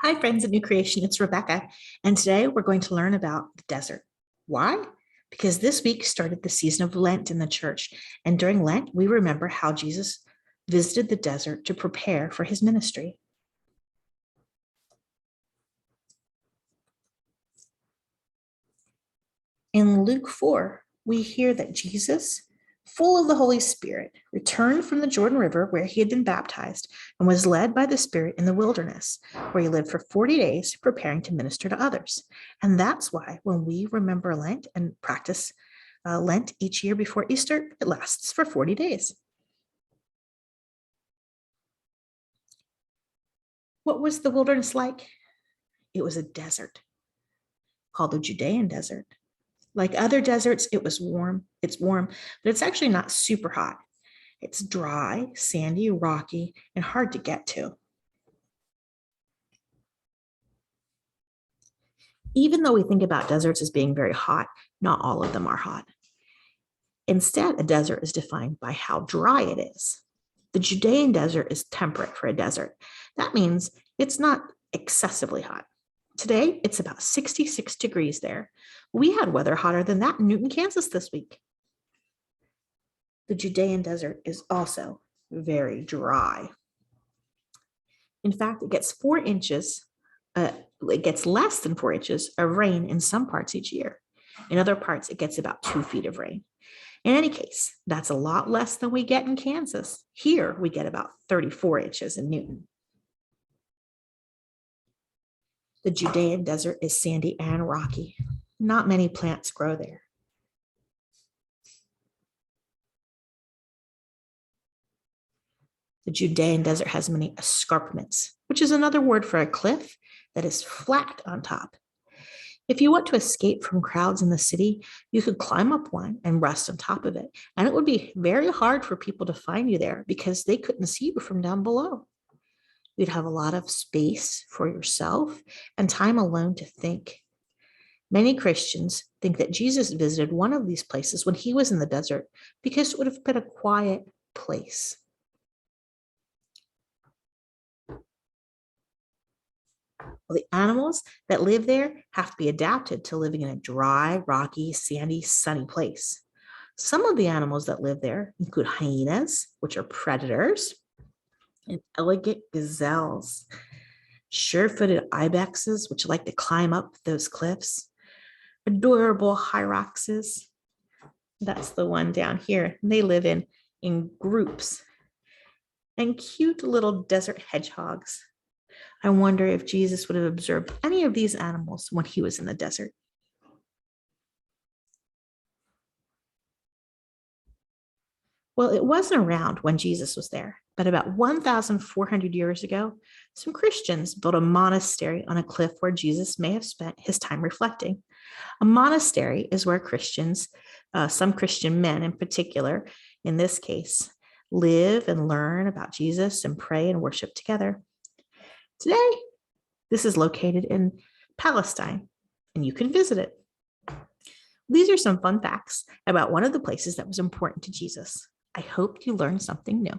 Hi, friends at New Creation. It's Rebecca, and today we're going to learn about the desert. Why? Because this week started the season of Lent in the church, and during Lent, we remember how Jesus visited the desert to prepare for his ministry. In Luke 4, we hear that Jesus, full of the Holy Spirit, returned from the Jordan River where he had been baptized and was led by the Spirit in the wilderness, where he lived for 40 days preparing to minister to others. And that's why when we remember Lent and practice Lent each year before Easter, it lasts for 40 days. What was the wilderness like? It was a desert called the Judean desert. Like other deserts, it was warm. It's warm, but it's actually not super hot. It's dry, sandy, rocky, and hard to get to. Even though we think about deserts as being very hot, not all of them are hot. Instead, a desert is defined by how dry it is. The Judean desert is temperate for a desert. That means it's not excessively hot. Today, it's about 66 degrees there. We had weather hotter than that in Newton, Kansas this week. The Judean desert is also very dry. In fact, it gets less than 4 inches of rain in some parts each year. In other parts, it gets about 2 feet of rain. In any case, that's a lot less than we get in Kansas. Here, we get about 34 inches in Newton. The Judean desert is sandy and rocky. Not many plants grow there. The Judean desert has many escarpments, which is another word for a cliff that is flat on top. If you want to escape from crowds in the city, you could climb up one and rest on top of it. And it would be very hard for people to find you there because they couldn't see you from down below. You'd have a lot of space for yourself and time alone to think. Many Christians think that Jesus visited one of these places when he was in the desert because it would have been a quiet place. Well, the animals that live there have to be adapted to living in a dry, rocky, sandy, sunny place. Some of the animals that live there include hyenas, which are predators, and elegant gazelles, sure-footed ibexes, which like to climb up those cliffs, adorable hyraxes. That's the one down here. They live in groups. And cute little desert hedgehogs. I wonder if Jesus would have observed any of these animals when he was in the desert. Well, it wasn't around when Jesus was there, but about 1,400 years ago, some Christians built a monastery on a cliff where Jesus may have spent his time reflecting. A monastery is where Christians, some Christian men in particular, in this case, live and learn about Jesus and pray and worship together. Today, this is located in Palestine, and you can visit it. These are some fun facts about one of the places that was important to Jesus. I hope you learned something new.